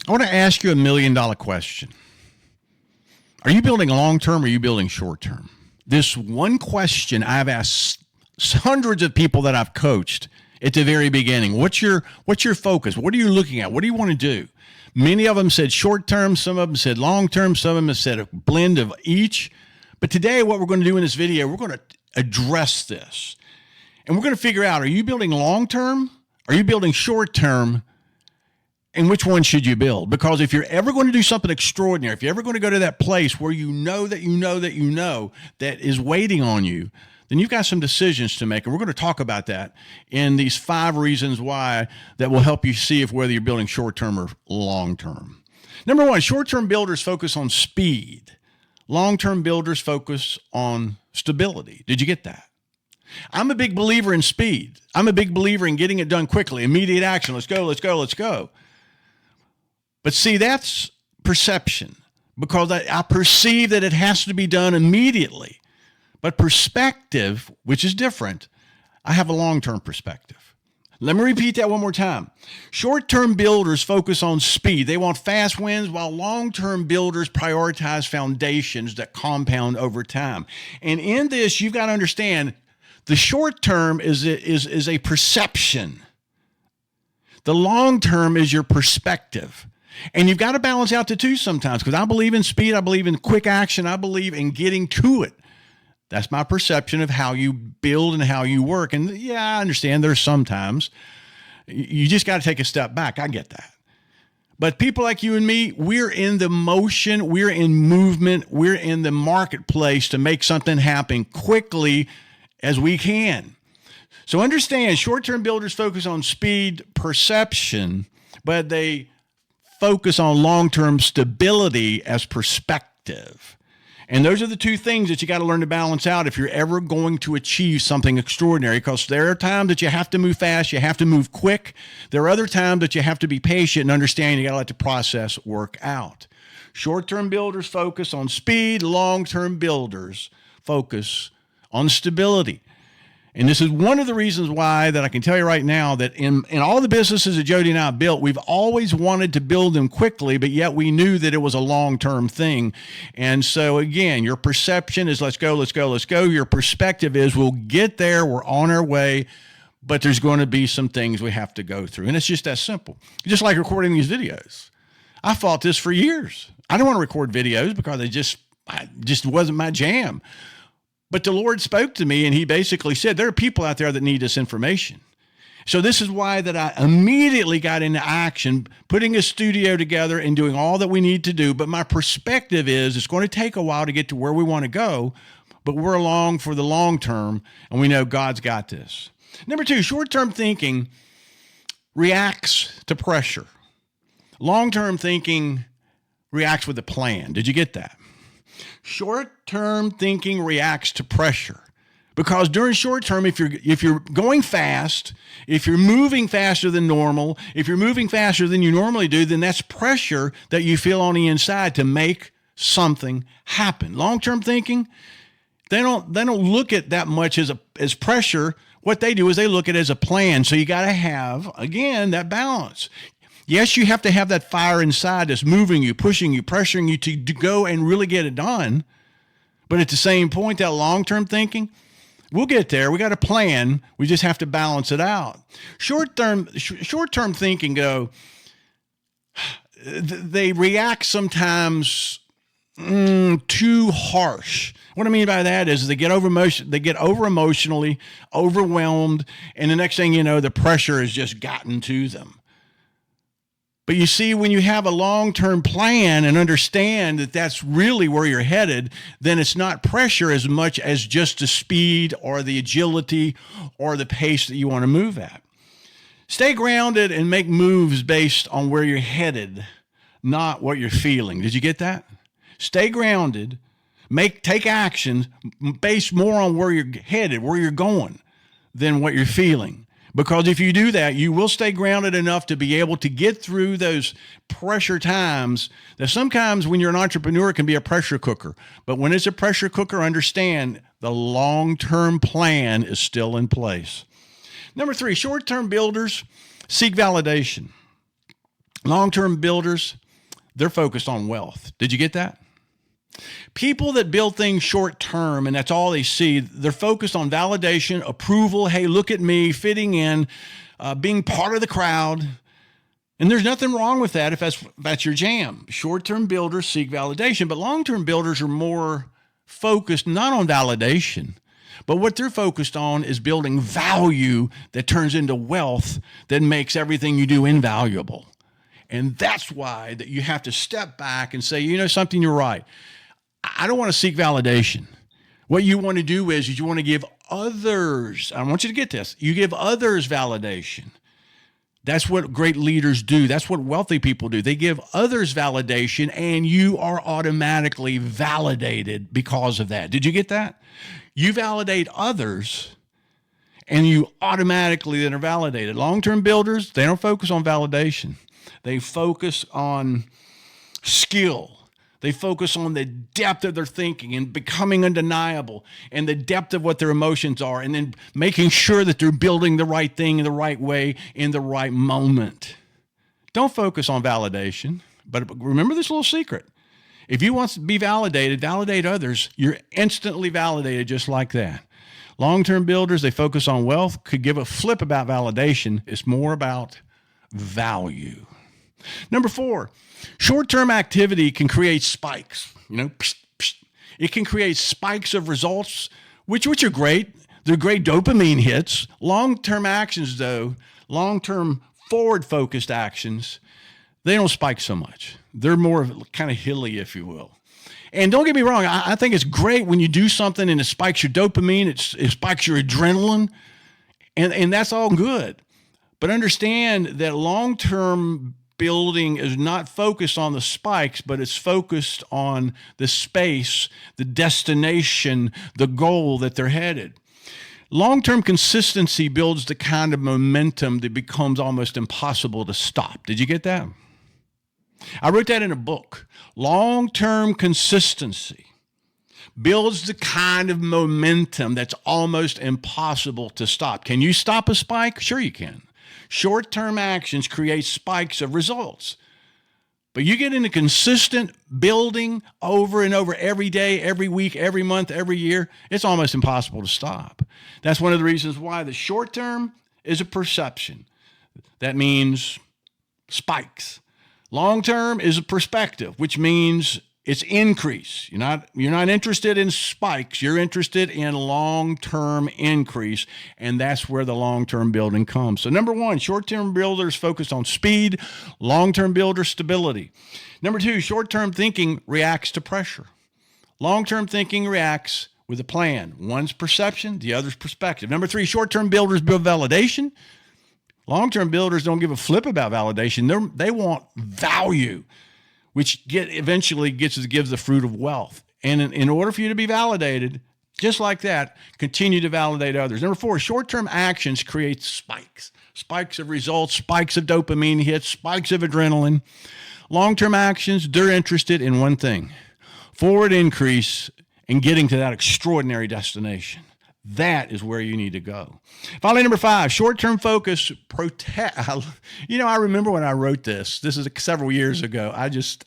I want to ask you $1,000,000 question. Are you building long-term or are you building short-term? This one question I've asked hundreds of people that I've coached at the very beginning. What's your focus? What are you looking at? What do you want to do? Many of them said short-term. Some of them said long-term. Some of them have said a blend of each. But today, what we're going to do in this video, we're going to address this. And we're going to figure out, are you building long-term? Are you building short-term? And which one should you build? Because if you're ever going to do something extraordinary, if you're ever going to go to that place where you know that is waiting on you, then you've got some decisions to make. And we're going to talk about that in these 5 reasons why that will help you see if whether you're building short-term or long-term. Number 1, short-term builders focus on speed. Long-term builders focus on stability. Did you get that? I'm a big believer in speed. I'm a big believer in getting it done quickly, immediate action. Let's go, let's go, let's go. But see, that's perception, because I perceive that it has to be done immediately. But perspective, which is different, I have a long-term perspective. Let me repeat that one more time. Short-term builders focus on speed. They want fast wins, while long-term builders prioritize foundations that compound over time. And in this, you've got to understand, the short-term is a perception. The long-term is your perspective. And you've got to balance out the two sometimes, because I believe in speed, I believe in quick action, I believe in getting to it. That's my perception of how you build and how you work. And yeah, I understand there's sometimes you just got to take a step back. I get that. But people like you and me, we're in the motion, we're in movement, we're in the marketplace to make something happen quickly as we can. So understand, short-term builders focus on speed, perception, but they focus on long-term stability as perspective. And those are the two things that you got to learn to balance out if you're ever going to achieve something extraordinary, because there are times that you have to move fast, you have to move quick. There are other times that you have to be patient and understand you got to let the process work out. Short-term builders focus on speed, long-term builders focus on stability. And this is one of the reasons why that I can tell you right now that in all the businesses that Jody and I built, we've always wanted to build them quickly, but yet we knew that it was a long-term thing. And so again, your perception is let's go, let's go, let's go. Your perspective is we'll get there, we're on our way, but there's going to be some things we have to go through. And it's just that simple. Just like recording these videos. I fought this for years. I don't want to record videos because it just wasn't my jam. But the Lord spoke to me and he basically said, there are people out there that need this information. So this is why that I immediately got into action, putting a studio together and doing all that we need to do. But my perspective is it's going to take a while to get to where we want to go, but we're along for the long term and we know God's got this. Number 2, short-term thinking reacts to pressure. Long-term thinking reacts with a plan. Did you get that? Short-term thinking reacts to pressure, because during short-term, if you're going fast, if you're moving faster than normal, if you're moving faster than you normally do, then that's pressure that you feel on the inside to make something happen. Long-term thinking, they don't look at that much as pressure. What they do is they look at it as a plan. So you got to have, again, that balance. Yes, you have to have that fire inside that's moving you, pushing you, pressuring you to go and really get it done. But at the same point, that long-term thinking, we'll get there. We got a plan. We just have to balance it out. Short-term thinking, they react sometimes too harsh. What I mean by that is they get over emotionally, overwhelmed, and the next thing you know, the pressure has just gotten to them. But you see, when you have a long-term plan and understand that that's really where you're headed, then it's not pressure as much as just the speed or the agility or the pace that you want to move at. Stay grounded and make moves based on where you're headed, not what you're feeling. Did you get that? Stay grounded, take actions based more on where you're headed, where you're going, than what you're feeling. Because if you do that, you will stay grounded enough to be able to get through those pressure times that sometimes when you're an entrepreneur, it can be a pressure cooker. But when it's a pressure cooker, understand the long-term plan is still in place. Number 3, short-term builders seek validation. Long-term builders, they're focused on wealth. Did you get that? People that build things short term and that's all they see, they're focused on validation, approval. Hey, look at me, fitting in, being part of the crowd. And there's nothing wrong with that if that's your jam. Short-term builders seek validation, but long-term builders are more focused not on validation, but what they're focused on is building value that turns into wealth that makes everything you do invaluable. And that's why that you have to step back and say, you know something, you're right. I don't want to seek validation. What you want to do is you want to give others, I want you to get this, you give others validation. That's what great leaders do. That's what wealthy people do. They give others validation, and you are automatically validated because of that. Did you get that? You validate others, and you automatically then are validated. Long-term builders, they don't focus on validation. They focus on skill. They focus on the depth of their thinking and becoming undeniable and the depth of what their emotions are, and then making sure that they're building the right thing in the right way in the right moment. Don't focus on validation, but remember this little secret. If you want to be validated, validate others, you're instantly validated just like that. Long-term builders, they focus on wealth, could give a flip about validation. It's more about value. Number 4, short-term activity can create spikes. It can create spikes of results, which are great. They're great dopamine hits. Long-term actions, though, long-term forward-focused actions, they don't spike so much. They're more kind of hilly, if you will. And don't get me wrong, I think it's great when you do something and it spikes your dopamine, it spikes your adrenaline, and that's all good. But understand that long-term building is not focused on the spikes, but it's focused on the space, the destination, the goal that they're headed. Long-term consistency builds the kind of momentum that becomes almost impossible to stop. Did you get that? I wrote that in a book. Long-term consistency builds the kind of momentum that's almost impossible to stop. Can you stop a spike? Sure you can. Short-term actions create spikes of results. But you get into consistent building over and over every day, every week, every month, every year, it's almost impossible to stop. That's one of the reasons why the short term is a perception. That means spikes. Long term is a perspective, which means it's increase. You're not interested in spikes. You're interested in long-term increase, and that's where the long-term building comes. So number 1, short-term builders focus on speed, long-term builders stability. Number 2, short-term thinking reacts to pressure. Long-term thinking reacts with a plan. One's perception, the other's perspective. Number 3, short-term builders build validation. Long-term builders don't give a flip about validation. They want value, which eventually gives the fruit of wealth. And in order for you to be validated, just like that, continue to validate others. Number 4, short-term actions create spikes. Spikes of results, spikes of dopamine hits, spikes of adrenaline. Long-term actions, they're interested in one thing: forward increase and getting to that extraordinary destination. That is where you need to go. Finally, number 5, short-term focus protect. I remember when I wrote this. This is several years ago. I just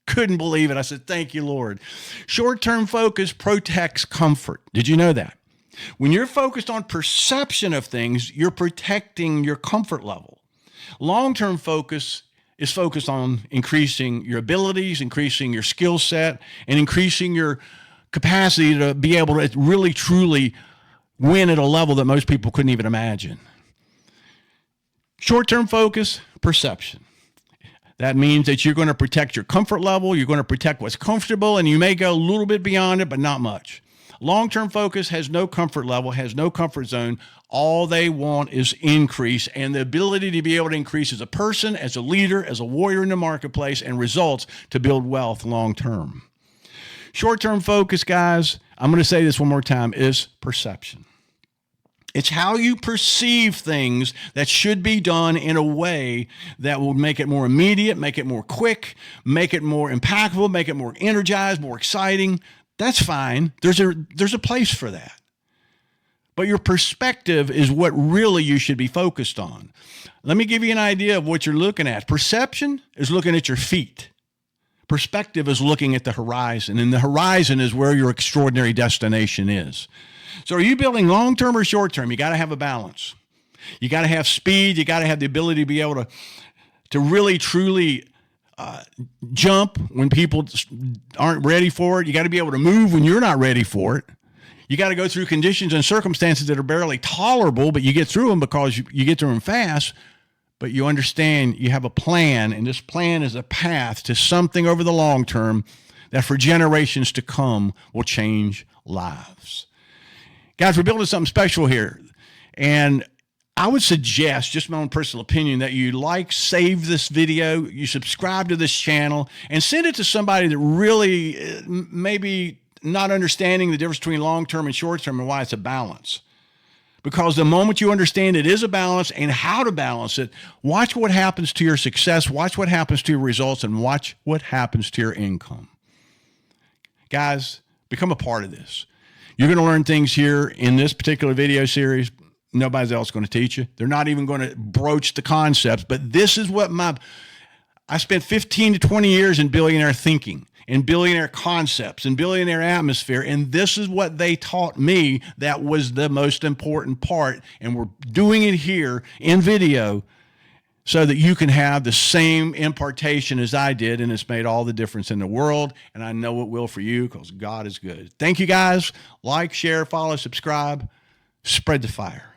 couldn't believe it. I said, thank you, Lord. Short-term focus protects comfort. Did you know that? When you're focused on perception of things, you're protecting your comfort level. Long-term focus is focused on increasing your abilities, increasing your skill set, and increasing your capacity to be able to really, truly win at a level that most people couldn't even imagine. Short-term focus, perception. That means that you're going to protect your comfort level, you're going to protect what's comfortable, and you may go a little bit beyond it, but not much. Long-term focus has no comfort level, has no comfort zone. All they want is increase, and the ability to be able to increase as a person, as a leader, as a warrior in the marketplace, and results to build wealth long-term. Short-term focus, guys, I'm going to say this one more time, is perception. It's how you perceive things that should be done in a way that will make it more immediate, make it more quick, make it more impactful, make it more energized, more exciting. That's fine. There's a place for that. But your perspective is what really you should be focused on. Let me give you an idea of what you're looking at. Perception is looking at your feet. Perspective is looking at the horizon, and the horizon is where your extraordinary destination is. So are you building long-term or short-term? You got to have a balance. You got to have speed. You got to have the ability to be able to really, truly jump when people aren't ready for it. You got to be able to move when you're not ready for it. You got to go through conditions and circumstances that are barely tolerable, but you get through them because you get through them fast. But you understand you have a plan, and this plan is a path to something over the long term that for generations to come will change lives. Guys, we're building something special here. And I would suggest, just my own personal opinion, that you save this video, you subscribe to this channel, and send it to somebody that really maybe not understanding the difference between long-term and short-term and why it's a balance. Because the moment you understand it is a balance and how to balance it, watch what happens to your success, watch what happens to your results, and watch what happens to your income. Guys, become a part of this. You're going to learn things here in this particular video series nobody's else going to teach you. They're not even going to broach the concepts, but this is what I spent 15 to 20 years in billionaire thinking, in billionaire concepts, in billionaire atmosphere, and this is what they taught me that was the most important part, and we're doing it here in video so that you can have the same impartation as I did, and it's made all the difference in the world, and I know it will for you because God is good. Thank you, guys. Like, share, follow, subscribe. Spread the fire.